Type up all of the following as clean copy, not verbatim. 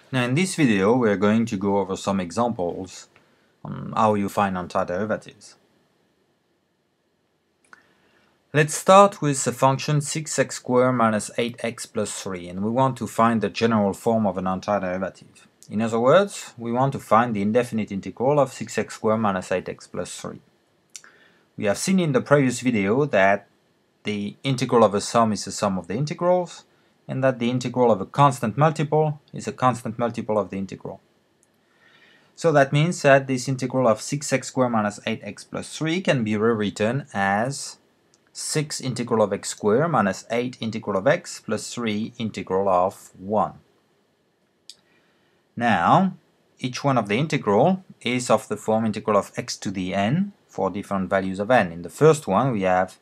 Now in this video we are going to go over some examples on how you find antiderivatives. Let's start with the function 6x squared minus 8x plus 3, and we want to find the general form of an antiderivative. In other words, we want to find the indefinite integral of 6x squared minus 8x plus 3. We have seen in the previous video that the integral of a sum is the sum of the integrals, and that the integral of a constant multiple is a constant multiple of the integral. So that means that this integral of 6x squared minus 8x plus 3 can be rewritten as 6 integral of x squared minus 8 integral of x plus 3 integral of 1. Now, each one of the integral is of the form integral of x to the n for different values of n. In the first one we have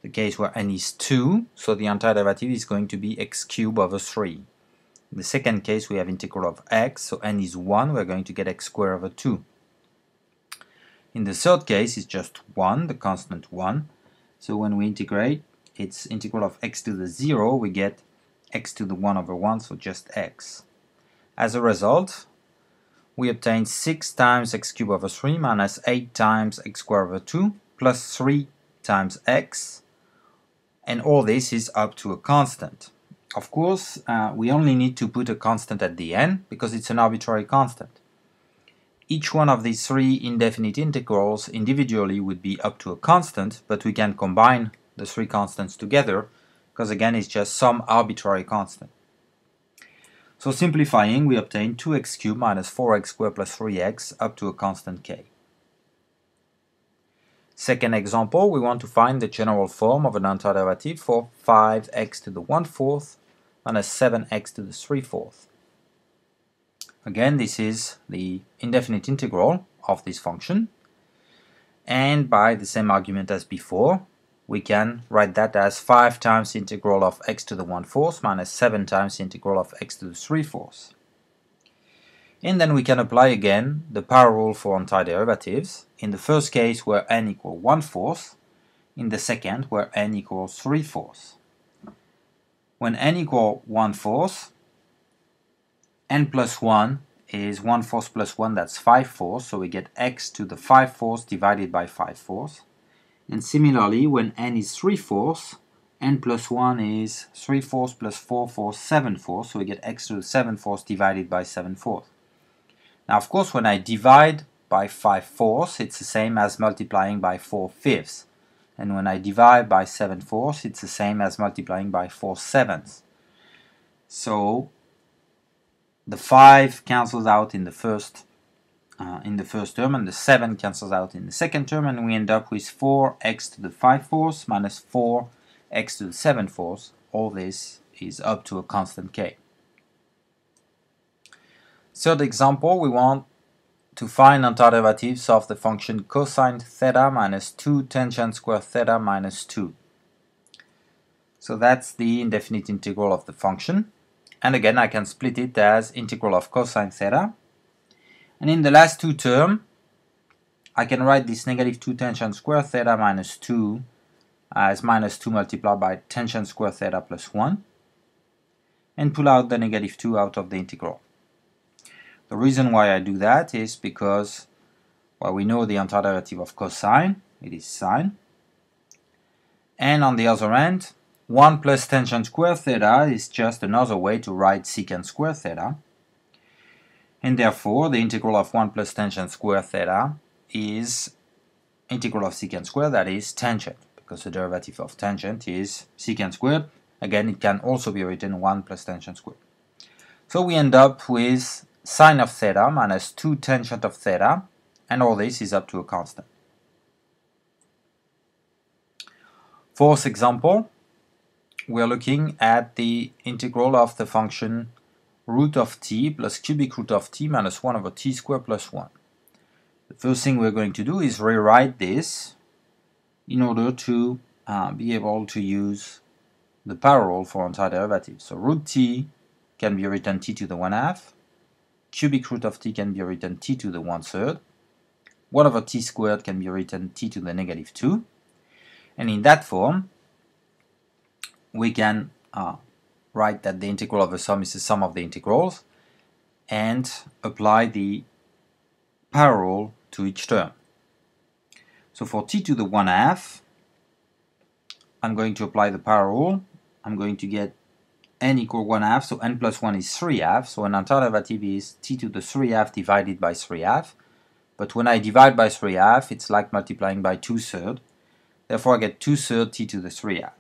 the case where n is 2, so the antiderivative is going to be x cubed over 3. In the second case we have integral of x, so n is 1, we're going to get x squared over 2. In the third case it's just 1, the constant 1, so when we integrate, it's integral of x to the 0, we get x to the 1 over 1, so just x. As a result, we obtain 6 times x cubed over 3 minus 8 times x squared over 2 plus 3 times x, and all this is up to a constant. Of course, we only need to put a constant at the end because it's an arbitrary constant. Each one of these three indefinite integrals individually would be up to a constant, but we can combine the three constants together because again it's just some arbitrary constant. So simplifying, we obtain 2x cubed minus 4x squared plus 3x up to a constant k. Second example, we want to find the general form of an antiderivative for 5x to the 1/4 minus 7x to the 3/4. Again, this is the indefinite integral of this function, and by the same argument as before, we can write that as 5 times the integral of x to the 1/4 minus 7 times the integral of x to the 3/4. And then we can apply again the power rule for antiderivatives, in the first case where n equals 1/4, in the second where n equals 3/4. When n equals 1/4, n plus 1 is 1/4 plus 1, that's 5/4, so we get x to the 5/4 divided by 5/4. And similarly, when n is 3/4, n plus 1 is 3/4 plus 4/4, 7/4, so we get x to the 7/4 divided by 7/4. Now, of course, when I divide by 5/4, it's the same as multiplying by 4/5. And when I divide by 7/4, it's the same as multiplying by 4/7. So the 5 cancels out in the first term, and the 7 cancels out in the second term, and we end up with 4x to the 5/4 minus 4x to the 7/4. All this is up to a constant k. Third example, we want to find antiderivatives of the function cosine theta minus 2 tangent square theta minus 2. So that's the indefinite integral of the function. And again, I can split it as integral of cosine theta. And in the last two terms, I can write this negative 2 tangent square theta minus 2 as minus 2 multiplied by tangent square theta plus 1, and pull out the negative 2 out of the integral. The reason why I do that is because, well, we know the antiderivative of cosine, it is sine, and on the other hand, 1 plus tangent square theta is just another way to write secant square theta, and therefore the integral of 1 plus tangent square theta is integral of secant squared, that is tangent, because the derivative of tangent is secant squared. Again, it can also be written 1 plus tangent squared. So we end up with sine of theta minus 2 tangent of theta, and all this is up to a constant. Fourth example, we are looking at the integral of the function root of t plus cubic root of t minus 1 over t squared plus 1. The first thing we're going to do is rewrite this in order to be able to use the power rule for antiderivatives. So root t can be written t to the 1/2, cubic root of t can be written t to the 1/3, 1 over t squared can be written t to the negative 2, and in that form we can write that the integral of a sum is the sum of the integrals, and apply the power rule to each term. So for t to the 1/2, I'm going to apply the power rule. I'm going to get n equal 1/2, so n plus 1 is 3/2, so an antiderivative is t to the 3/2 divided by 3/2. But when I divide by 3/2, it's like multiplying by 2/3. Therefore, I get 2/3 t to the 3/2.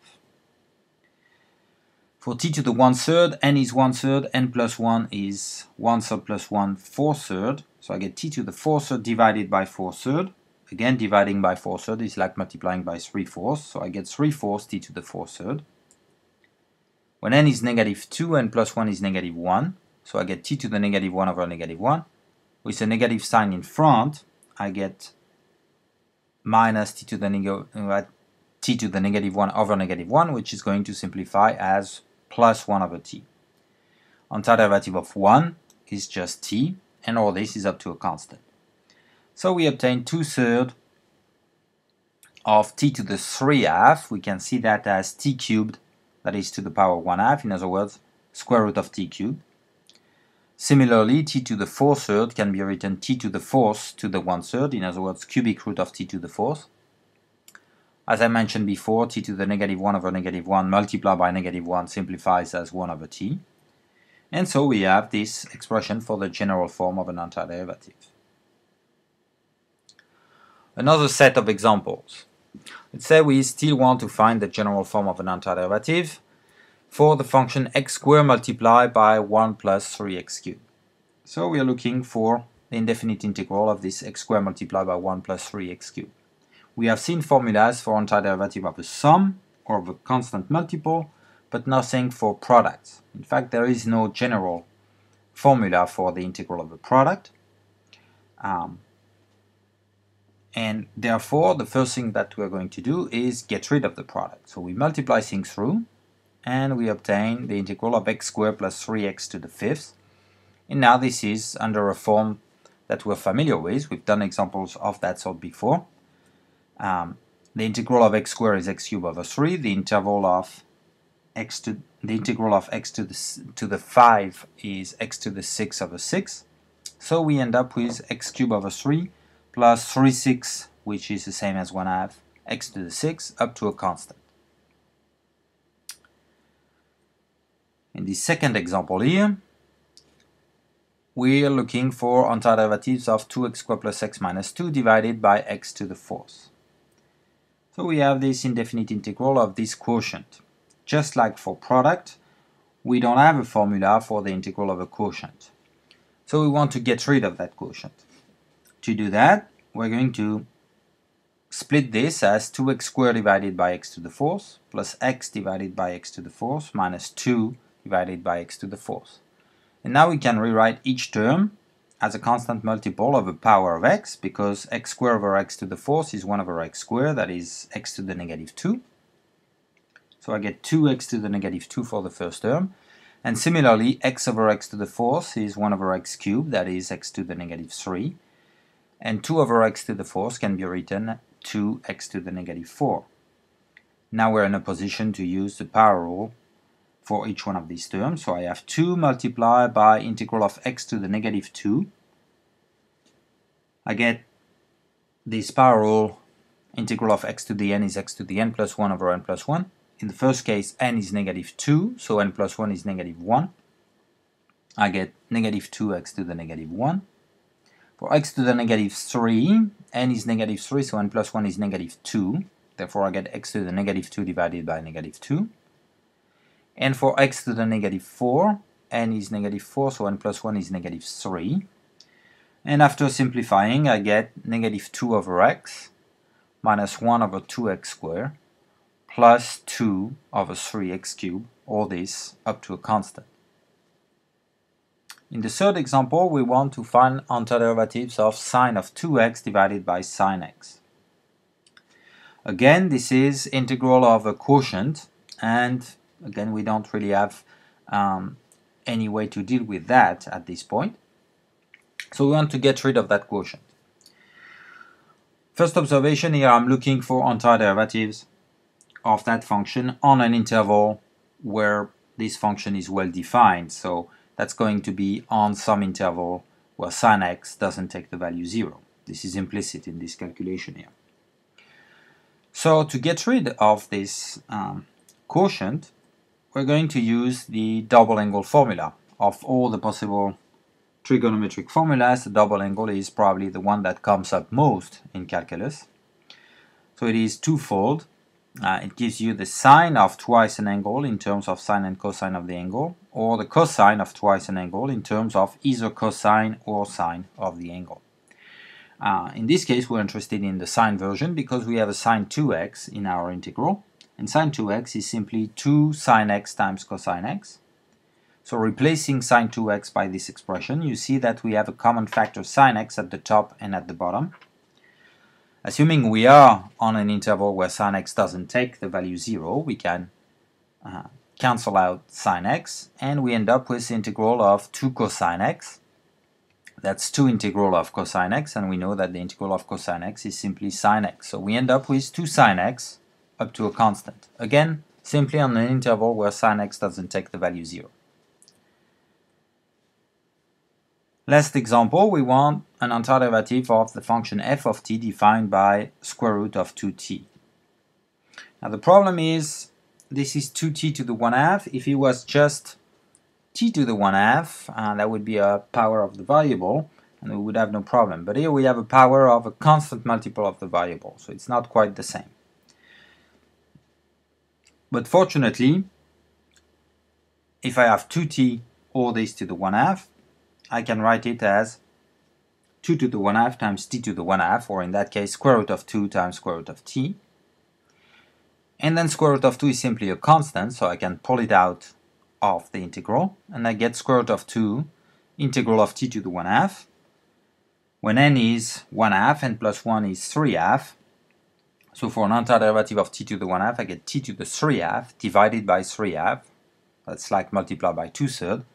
For t to the 1/3, n is 1/3, n plus 1 is 1/3 plus 1, 4/3. So I get t to the 4/3 divided by 4/3. Again, dividing by 4/3 is like multiplying by 3/4. So I get 3/4 t to the 4/3. When n is -2, n plus 1 is -1. So I get t to the -1 over -1. With a negative sign in front, I get minus t to the -1 over -1, which is going to simplify as plus 1 over t. Antiderivative of 1 is just t, and all this is up to a constant. So we obtain 2/3 of t to the 3/2. We can see that as t cubed, that is to the power 1/2, in other words, square root of t cubed. Similarly, t to the 4/3 can be written t to the 4th to the 1/3, in other words, cubic root of t to the 4th. As I mentioned before, t to the -1 over -1 multiplied by -1 simplifies as 1 over t. And so we have this expression for the general form of an antiderivative. Another set of examples. Let's say we still want to find the general form of an antiderivative for the function x squared multiplied by 1 plus 3x cubed. So we are looking for the indefinite integral of this x squared multiplied by 1 plus 3x cubed. We have seen formulas for antiderivative of a sum or of a constant multiple, but nothing for products. In fact, there is no general formula for the integral of a product. And therefore, the first thing that we're going to do is get rid of the product. So we multiply things through, and we obtain the integral of x squared plus 3x to the 5th. And now this is under a form that we're familiar with. We've done examples of that sort before. The integral of x squared is x cubed over 3. The integral of x to the 5 is x to the 6 over 6. So we end up with x cubed over 3 plus 3/6, which is the same as 1/2, x to the 6 up to a constant. In the second example here, we are looking for antiderivatives of 2x squared plus x minus 2 divided by x to the 4th. So we have this indefinite integral of this quotient. Just like for product, we don't have a formula for the integral of a quotient. So we want to get rid of that quotient. To do that, we're going to split this as 2x squared divided by x to the 4th plus x divided by x to the 4th minus 2 divided by x to the 4th. And now we can rewrite each term as a constant multiple of a power of x, because x squared over x to the 4th is 1 over x squared, that is x to the -2. So I get 2x to the -2 for the first term. And similarly, x over x to the 4th is 1 over x cubed, that is x to the -3. And 2 over x to the 4th can be written 2x to the -4. Now we're in a position to use the power rule for each one of these terms. So I have 2 multiplied by integral of x to the -2. I get this power rule, integral of x to the n is x to the n plus 1 over n plus 1. In the first case, n is -2, so n plus 1 is -1. I get -2x to the -1. For x to the -3, n is -3, so n plus 1 is -2. Therefore, I get x to the -2 divided by -2. And for x to the -4, n is -4, so n plus 1 is -3. And after simplifying, I get -2 over x minus 1 over 2x squared plus 2 over 3x cubed, all this up to a constant. In the third example, we want to find antiderivatives of sine of 2x divided by sine x. Again, this is integral of a quotient, and again, we don't really have any way to deal with that at this point. So we want to get rid of that quotient. First observation here, I'm looking for antiderivatives of that function on an interval where this function is well defined. So that's going to be on some interval where sine x doesn't take the value 0. This is implicit in this calculation here. So to get rid of this quotient, we're going to use the double angle formula. Of all the possible trigonometric formulas, the double angle is probably the one that comes up most in calculus. So it is twofold. It gives you the sine of twice an angle in terms of sine and cosine of the angle, or the cosine of twice an angle in terms of either cosine or sine of the angle. In this case, we're interested in the sine version because we have a sine 2x in our integral, and sine 2x is simply 2 sine x times cosine x. So replacing sine 2x by this expression, you see that we have a common factor sine x at the top and at the bottom. Assuming we are on an interval where sine x doesn't take the value 0, we can cancel out sine x, and we end up with the integral of 2 cosine x. That's 2 integral of cosine x, and we know that the integral of cosine x is simply sine x. So we end up with 2 sine x up to a constant. Again, simply on an interval where sine x doesn't take the value 0. Last example, we want an antiderivative of the function f of t defined by square root of 2t. Now the problem is, this is 2t to the 1/2. If it was just t to the 1/2, that would be a power of the variable, and we would have no problem. But here we have a power of a constant multiple of the variable, so it's not quite the same. But fortunately, if I have 2t all this to the 1/2, I can write it as 2 to the 1/2 times t to the 1/2, or in that case square root of 2 times square root of t. And then square root of 2 is simply a constant, so I can pull it out of the integral, and I get square root of 2 integral of t to the 1/2. When n is 1/2, n plus 1 is 3/2. So for an antiderivative of t to the 1/2, I get t to the 3/2 divided by 3/2. That's like multiplied by 2/3.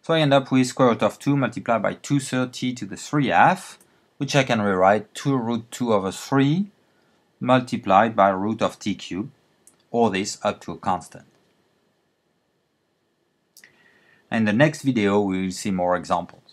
So I end up with square root of 2 multiplied by 2/3 t to the 3/2, which I can rewrite 2 root 2 over 3 multiplied by root of t cubed, all this up to a constant. In the next video we will see more examples.